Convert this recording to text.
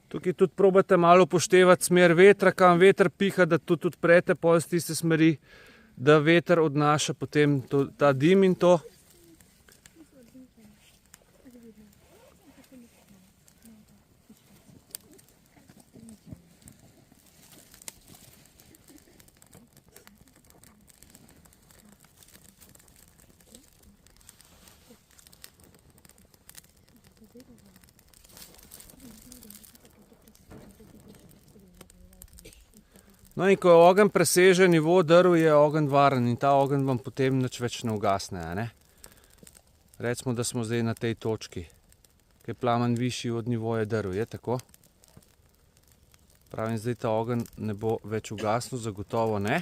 Tukaj tudi probate malo upoštevati smer vetra, kam veter piha, da tudi odprete pol z tiste smeri, da veter odnaša potem ta dim in to. No, in ko ogenj preseže nivo drv, je ogenj varen in ta ogenj vam potem nič več ne ugasne, a ne? Recimo, da smo zdaj na tej točki, ki je plamen višji od nivoja drv, je tako? Pravim, zdaj ta ogenj ne bo več ugasnil, zagotovo ne.